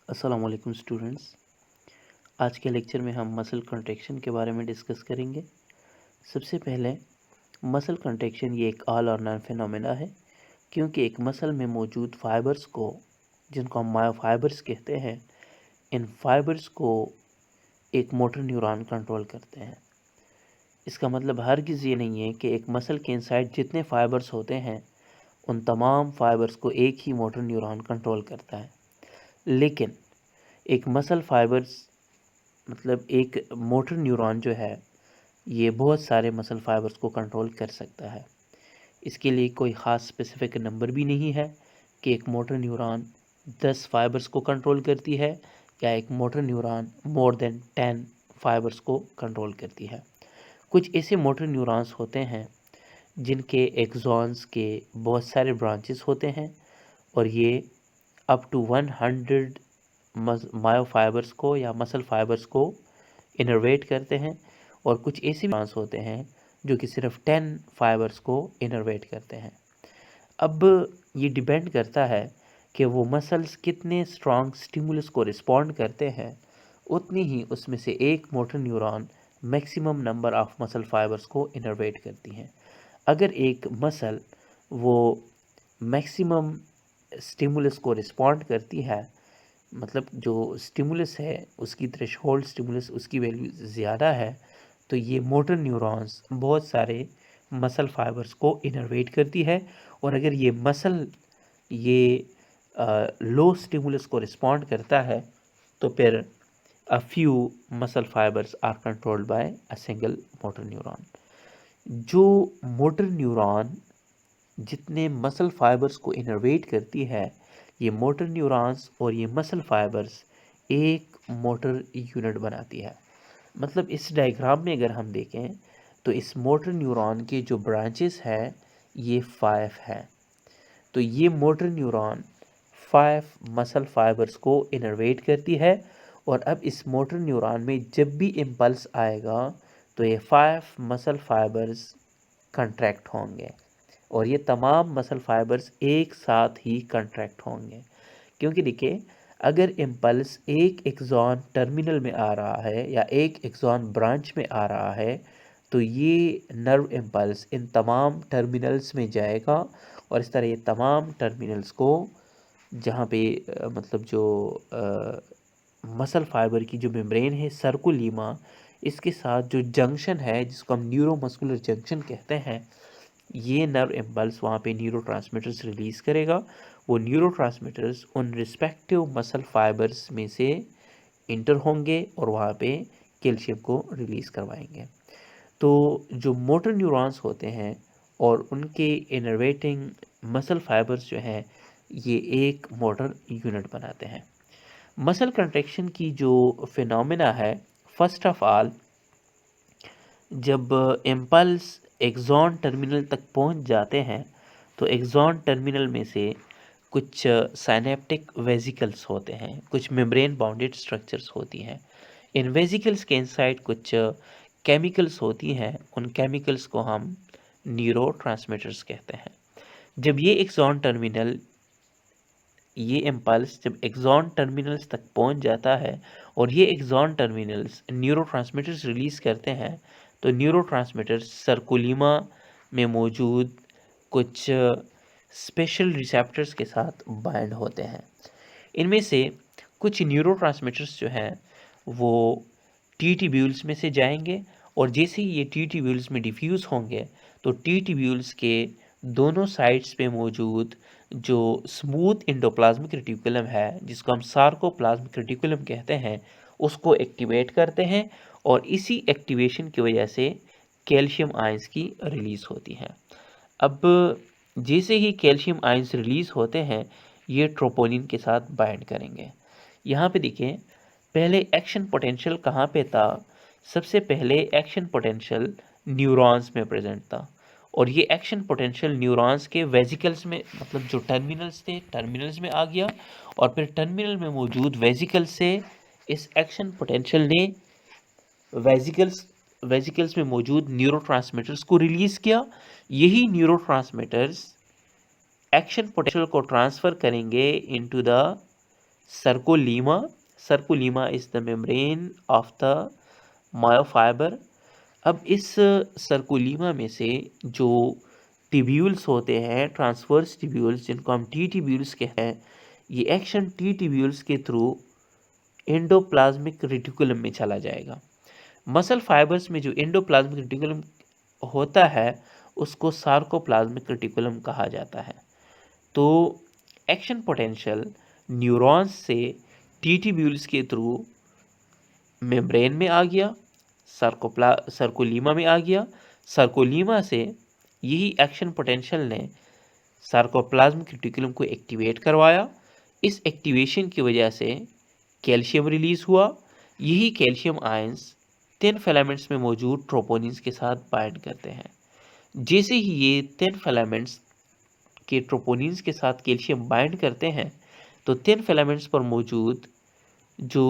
अस्सलाम वालेकुम स्टूडेंट्स। आज के लेक्चर में हम मसल कंट्रैक्शन के बारे में डिस्कस करेंगे। सबसे पहले मसल कंट्रैक्शन ये एक ऑल और नॉन फिनोमेना है, क्योंकि एक मसल में मौजूद फाइबर्स को, जिनको हम मायोफाइबर्स कहते हैं, इन फाइबर्स को एक मोटर न्यूरॉन कंट्रोल करते हैं। इसका मतलब हरगिज़ ये नहीं है कि एक मसल के इनसाइड जितने फाइबर्स होते हैं उन तमाम फाइबर्स को एक ही मोटर न्यूरॉन कंट्रोल करता है, लेकिन एक मसल फाइबर्स मतलब एक मोटर न्यूरॉन जो है ये बहुत सारे मसल फाइबर्स को कंट्रोल कर सकता है। इसके लिए कोई ख़ास स्पेसिफिक नंबर भी नहीं है कि एक मोटर न्यूरॉन 10 फाइबर्स को कंट्रोल करती है या एक motor neuron more than 10 fibres को कंट्रोल करती है। कुछ ऐसे मोटर न्यूरॉन्स होते हैं जिनके एक्सॉन्स के बहुत सारे ब्रांचेस होते हैं और ये अप टू 100 मायोफाइबर्स को या मसल फाइबर्स को इनर्वेट करते हैं, और कुछ ऐसे न्यूरॉन्स होते हैं जो कि सिर्फ 10 फाइबर्स को इनर्वेट करते हैं। अब ये डिपेंड करता है कि वो मसल्स कितने स्ट्रॉन्ग स्टिमुलस को रिस्पॉन्ड करते हैं, उतनी ही उसमें से एक motor neuron maximum number of muscle fibres को इनर्वेट करती हैं। अगर एक मसल वो मैक्सिमम स्टिमुलस को रिस्पॉन्ड करती है, मतलब जो स्टिमुलस है उसकी थ्रेशोल्ड स्टिमुलस उसकी वैल्यू ज़्यादा है, तो ये मोटर न्यूरॉन्स बहुत सारे मसल फाइबर्स को इनर्वेट करती है। और अगर ये मसल ये लो स्टिमुलस को रिस्पॉन्ड करता है तो फिर a few muscle fibres are controlled by a single motor neuron. जो मोटर न्यूरॉन जितने मसल फाइबर्स को इनर्वेट करती है, ये मोटर न्यूरॉन्स और ये मसल फाइबर्स एक मोटर यूनिट बनाती है। मतलब इस डायग्राम में अगर हम देखें तो इस मोटर न्यूरॉन के जो ब्रांचेस हैं ये 5 हैं। तो ये मोटर न्यूरॉन 5 मसल फाइबर्स को इनर्वेट करती है, और अब इस मोटर न्यूरॉन में जब भी इम्पल्स आएगा तो ये 5 मसल फाइबर्स कंट्रैक्ट होंगे, और ये तमाम मसल फाइबर्स एक साथ ही कंट्रैक्ट होंगे। क्योंकि देखिए, अगर इम्पल्स एक एक्सॉन टर्मिनल में आ रहा है या एक एक्सॉन ब्रांच में आ रहा है, तो ये नर्व इम्पल्स इन तमाम टर्मिनल्स में जाएगा, और इस तरह ये तमाम टर्मिनल्स को जहाँ पे मतलब जो मसल फाइबर की जो मेम्ब्रेन है सर्कुलीमा, इसके साथ जो जंक्शन है जिसको हम न्यूरोमस्कुलर जंक्शन कहते हैं, ये नर्व इम्पल्स वहाँ पे न्यूरोट्रांसमीटर्स रिलीज़ करेगा। वो न्यूरोट्रांसमीटर्स उन रिस्पेक्टिव मसल फाइबर्स में से इंटर होंगे और वहाँ पे कैल्शियम को रिलीज़ करवाएंगे। तो जो मोटर न्यूरॉन्स होते हैं और उनके इनर्वेटिंग मसल फाइबर्स जो हैं ये एक मोटर यूनिट बनाते हैं। मसल कंट्रैक्शन की जो फिनोमेना है, फर्स्ट ऑफ ऑल जब इम्पल्स एक्सॉन टर्मिनल तक पहुंच जाते हैं तो एक्सॉन टर्मिनल में से कुछ साइनेप्टिक वेसिकल्स होते हैं, कुछ मेम्ब्रेन बाउंडेड स्ट्रक्चर्स होती हैं। इन वेसिकल्स के इनसाइड कुछ केमिकल्स होती हैं, उन केमिकल्स को हम न्यूरोट्रांसमीटर्स कहते हैं। जब ये इम्पल्स जब एक्सॉन टर्मिनल्स तक पहुंच जाता है और ये एक्सॉन टर्मिनल्स न्यूरोट्रांसमीटर्स रिलीज़ करते हैं, तो न्यूरोट्रांसमीटर्स सर्कुलिमा में मौजूद कुछ स्पेशल रिसेप्टर्स के साथ बाइंड होते हैं। इनमें से कुछ न्यूरोट्रांसमीटर्स जो हैं वो टी ट्यूब्यूल्स में से जाएंगे, और जैसे ही ये टी ट्यूब्यूल्स में डिफ्यूज़ होंगे तो टी ट्यूब्यूल्स के दोनों साइड्स पे मौजूद जो स्मूथ इंडोप्लाज्मिक रेटिकुलम है, जिसको हम सार्कोप्लाज्मिक रेटिकुलम कहते हैं, उसको एक्टिवेट करते हैं, और इसी एक्टिवेशन की वजह से कैल्शियम आयंस की रिलीज़ होती हैं। अब जैसे ही कैल्शियम आयंस रिलीज़ होते हैं ये ट्रोपोनिन के साथ बाइंड करेंगे। यहाँ पे देखिए, पहले एक्शन पोटेंशियल कहाँ पे था? सबसे पहले एक्शन पोटेंशियल न्यूरॉन्स में प्रेजेंट था, और ये एक्शन पोटेंशियल न्यूरॉन्स के वेसिकल्स में, मतलब जो टर्मिनल्स थे टर्मिनल्स में आ गया, और फिर टर्मिनल में मौजूद वेसिकल्स से इस एक्शन पोटेंशियल ने वेसिकल्स में मौजूद न्यूरोट्रांसमीटर्स को रिलीज़ किया। यही न्यूरोट्रांसमीटर्स एक्शन पोटेंशियल को ट्रांसफ़र करेंगे into the sarcolemma, sarcolemma is the membrane of the myofibre. अब इस सर्कोलीमा में से जो टिब्यूल्स होते हैं, ट्रांसवर्स टिब्यूल्स, जिनको हम टी टिब्यूल्स कहते हैं, ये एक्शन टी टिब्यूल्स के थ्रू एंडोप्लाज्मिक रेटिकुलम में चला जाएगा। मसल फाइबर्स में जो एंडोप्लाज्मिक रेटिकुलम होता है उसको सार्कोप्लाज्मिक रेटिकुलम कहा जाता है। तो एक्शन पोटेंशियल न्यूरॉन्स से टी टिब्यूल्स के थ्रू मेम्ब्रेन में आ गया, सर्कोलीमा में आ गया, सर्कोलीमा से यही एक्शन पोटेंशियल ने सार्कोप्लाज्मिक रेटिकुलम को एक्टिवेट करवाया। इस एक्टिवेशन की वजह से कैल्शियम रिलीज हुआ। यही कैल्शियम आयंस थिन फिलामेंट्स में मौजूद ट्रोपोनिन्स के साथ बाइंड करते हैं। जैसे ही ये थिन फिलामेंट्स के ट्रोपोनिन्स के साथ कैल्शियम बाइंड करते हैं तो थिन फिलामेंट्स पर मौजूद जो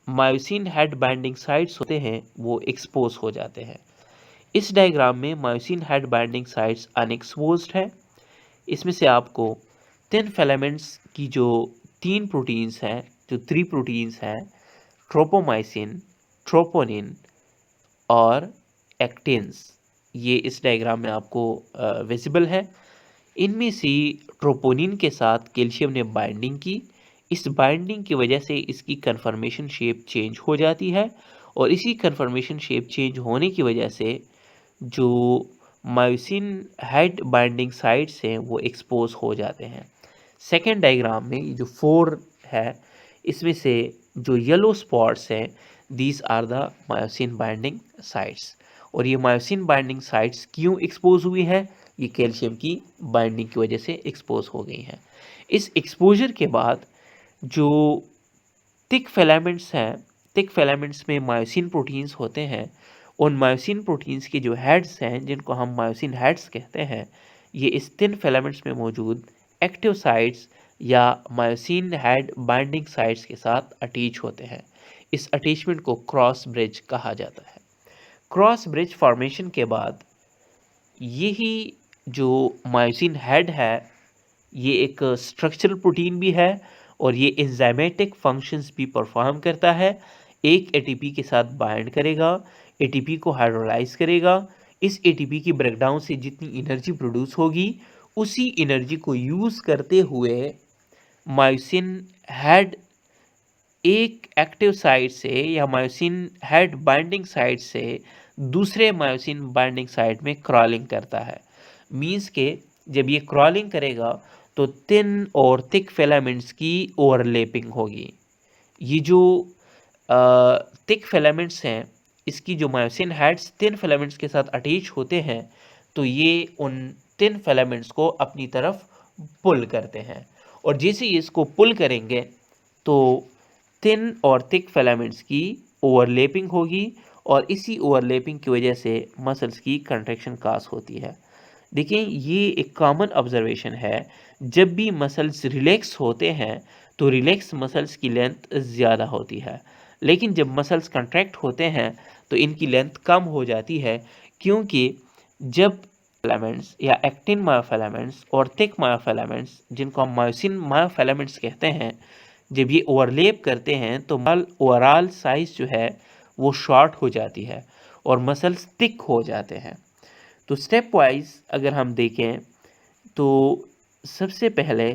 मायोसिन हेड बाइंडिंग साइट्स होते हैं वो एक्सपोज हो जाते हैं। इस डायग्राम में myosin head binding sites unexposed है। इसमें से आपको थिन फिलामेंट्स की जो 3 प्रोटीन्स हैं, जो 3 प्रोटीन्स हैं, ट्रोपोमाइसिन, ट्रोपोनिन और एक्टिन्स, ये इस डायग्राम में आपको विजिबल है। इनमें से ट्रोपोनिन के साथ कैल्शियम ने बाइंडिंग की। इस बाइंडिंग की वजह से इसकी कन्फर्मेशन शेप चेंज हो जाती है और इसी कन्फर्मेशन शेप चेंज होने की वजह से जो मायोसिन हेड बाइंडिंग साइट्स हैं वो एक्सपोज हो जाते हैं। सेकेंड डायग्राम में ये जो 4 है, इसमें से जो येलो स्पॉट्स हैं, these are the myosin binding sites. और ये मायोसिन बाइंडिंग साइट्स क्यों एक्सपोज हुई है? ये कैल्शियम की बाइंडिंग की वजह से एक्सपोज हो गई हैं। इस एक्सपोजर के बाद जो थिक फिलामेंट्स हैं, थिक फिलामेंट्स में मायोसिन प्रोटीन्स होते हैं, उन मायोसिन प्रोटीन्स के जो हेड्स हैं, जिनको हम मायोसिन हेड्स कहते हैं, ये इस थिन फिलामेंट्स में मौजूद एक्टिव साइट्स या मायोसिन हेड बाइंडिंग साइट्स के साथ अटैच होते हैं। इस अटैचमेंट को क्रॉस ब्रिज कहा जाता है। क्रॉस ब्रिज फॉर्मेशन के बाद यही जो मायोसिन हेड है ये एक स्ट्रक्चरल प्रोटीन भी है और ये एंजाइमेटिक फंक्शंस भी परफॉर्म करता है। एक एटीपी के साथ बाइंड करेगा, एटीपी को हाइड्रोलाइज करेगा। इस एटीपी की ब्रेकडाउन से जितनी एनर्जी प्रोड्यूस होगी उसी एनर्जी को यूज़ करते हुए मायोसिन हेड एक एक्टिव साइट से या मायोसिन हेड बाइंडिंग साइट से दूसरे मायोसिन बाइंडिंग साइट में क्रॉलिंग करता है। मींस के जब ये क्रॉलिंग करेगा तो थिन और थिक फिलामेंट्स की ओवरलैपिंग होगी। ये जो थिक फिलामेंट्स हैं, इसकी जो मायोसिन हेड्स थिन फिलामेंट्स के साथ अटैच होते हैं तो ये उन थिन फिलामेंट्स को अपनी तरफ पुल करते हैं और जैसे ही इसको पुल करेंगे तो थिन और थिक फिलामेंट्स की ओवरलैपिंग होगी और इसी ओवरलैपिंग की वजह से मसल्स की कंट्रैक्शन काज होती है। देखिए ये एक कॉमन ऑब्जर्वेशन है, जब भी मसल्स रिलैक्स होते हैं तो रिलैक्स मसल्स की लेंथ ज़्यादा होती है, लेकिन जब मसल्स कंट्रैक्ट होते हैं तो इनकी लेंथ कम हो जाती है, क्योंकि जब फिलामेंट्स या एक्टिन मायोफिलामेंट्स और थिक मायोफिलामेंट्स, जिनको हम मायोसिन मायोफिलामेंट्स कहते हैं, जब ये ओवरलैप करते हैं तो ओवरऑल साइज जो है वो शॉर्ट हो जाती है और मसल्स थिक हो जाते हैं। तो स्टेप वाइज अगर हम देखें तो सबसे पहले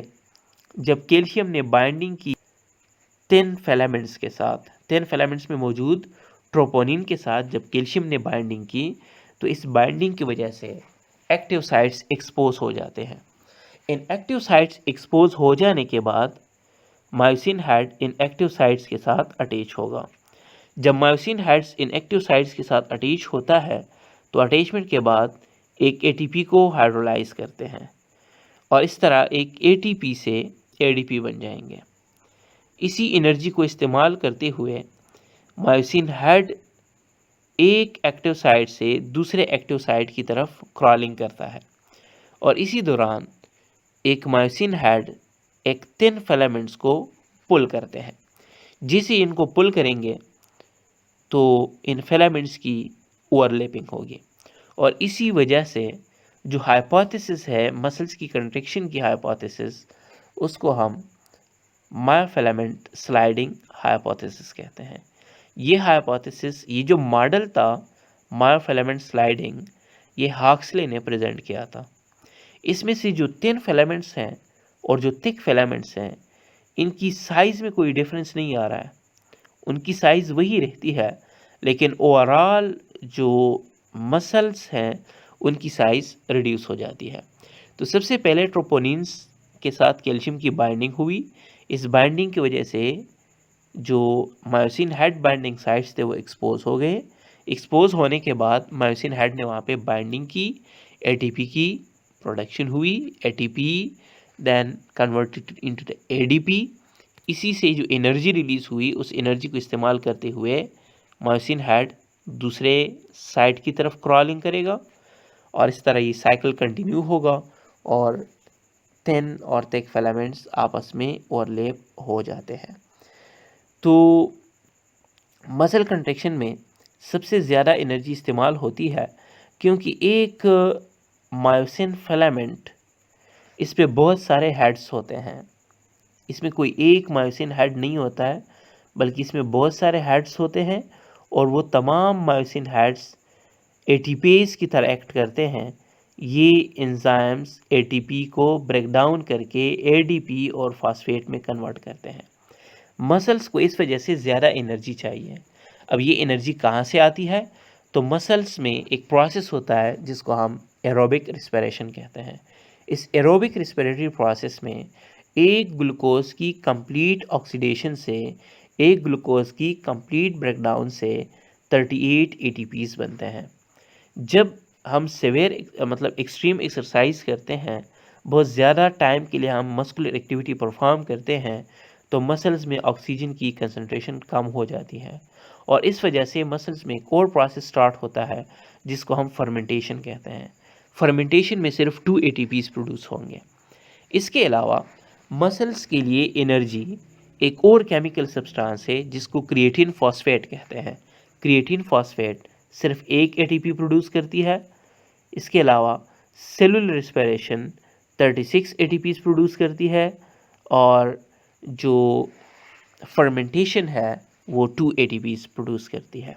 जब कैल्शियम ने बाइंडिंग की थिन फिलामेंट्स के साथ, थिन फिलामेंट्स में मौजूद ट्रोपोनिन के साथ जब कैल्शियम ने बाइंडिंग की तो इस बाइंडिंग की वजह से एक्टिव साइट्स एक्सपोज हो जाते हैं। इन एक्टिव साइट्स एक्सपोज हो जाने के बाद myosin head in active sites के साथ अटैच होगा। जब मायोसिन हेड्स इन एक्टिव साइट्स के साथ अटैच होता है तो अटैचमेंट के बाद एक एटीपी को हाइड्रोलाइज करते हैं और इस तरह एक एटीपी से एडीपी बन जाएंगे। इसी एनर्जी को इस्तेमाल करते हुए मायोसिन हेड एक एक्टिव साइट से दूसरे एक्टिव साइट की तरफ क्रॉलिंग करता है और इसी दौरान एक मायोसिन हेड एक थिन फिलामेंट्स को पुल करते हैं। जिसे इनको पुल करेंगे तो इन फिलामेंट्स की ओवरलैपिंग होगी और इसी वजह से जो हाइपोथेसिस है मसल्स की कंट्रैक्शन की हाइपोथेसिस, उसको हम मायोफिलामेंट स्लाइडिंग हाइपोथेसिस कहते हैं। ये हाइपोथेसिस, ये जो मॉडल था मायोफिलामेंट स्लाइडिंग, ये हक्सले ने प्रेजेंट किया था। इसमें से जो थिन फिलामेंट्स हैं और जो थिक फिलामेंट्स हैं, इनकी साइज़ में कोई डिफरेंस नहीं आ रहा है, उनकी साइज़ वही रहती है, लेकिन ओवरऑल जो मसल्स हैं उनकी साइज़ रिड्यूस हो जाती है। तो सबसे पहले ट्रोपोनिन्स के साथ कैल्शियम की बाइंडिंग हुई। इस बाइंडिंग की वजह से जो मायोसिन हेड बाइंडिंग साइट्स थे वो एक्सपोज हो गए। एक्सपोज होने के बाद मायोसिन हेड ने वहाँ पे बाइंडिंग की, एटीपी की प्रोडक्शन हुई, ATP then converted into the ADP. इसी से जो एनर्जी रिलीज हुई, उस एनर्जी को इस्तेमाल करते हुए मायोसिन हेड दूसरे साइड की तरफ क्रॉलिंग करेगा और इस तरह ये साइकिल कंटिन्यू होगा और थिन और थिक फिलामेंट्स आपस में ओवरलैप हो जाते हैं। तो मसल कंट्रैक्शन में सबसे ज़्यादा एनर्जी इस्तेमाल होती है क्योंकि एक मायोसिन फिलामेंट, इस पे बहुत सारे हेड्स होते हैं। इसमें कोई एक मायोसिन हेड नहीं होता है, बल्कि इसमें बहुत सारे हेड्स होते हैं और वो तमाम मायोसिन हेड्स एटीपेज की तरह एक्ट करते हैं। ये एंजाइम्स एटीपी को ब्रेक डाउन करके एडीपी और फास्फेट में कन्वर्ट करते हैं। मसल्स को इस वजह से ज़्यादा एनर्जी चाहिए। अब ये एनर्जी कहाँ से आती है? तो मसल्स में एक प्रोसेस होता है जिसको हम एरोबिक रिस्पिरेशन कहते हैं। इस एरोबिक रिस्पिरेटरी प्रोसेस में एक ग्लूकोज की कंप्लीट ऑक्सीडेशन से, एक ग्लूकोज की कंप्लीट ब्रेकडाउन से 38 एटीपीज बनते हैं। जब हम सेवेयर मतलब एक्सट्रीम एक्सरसाइज करते हैं, बहुत ज़्यादा टाइम के लिए हम मस्कुलर एक्टिविटी परफॉर्म करते हैं, तो मसल्स में ऑक्सीजन की कंसंट्रेशन कम हो जाती है और इस वजह से मसल्स में एक और प्रोसेस स्टार्ट होता है जिसको हम फर्मेंटेशन कहते हैं। फर्मेंटेशन में सिर्फ 2 एटीपीज प्रोड्यूस होंगे। इसके अलावा मसल्स के लिए एनर्जी एक और केमिकल सब्सटेंस है जिसको क्रिएटिन फॉस्फेट कहते हैं। क्रिएटिन फॉस्फेट सिर्फ एक एटीपी प्रोड्यूस करती है। इसके अलावा सेलुलर रेस्पिरेशन 36 एटीपीज प्रोड्यूस करती है और जो फर्मेंटेशन है वो 2 एटीपीज प्रोड्यूस करती है।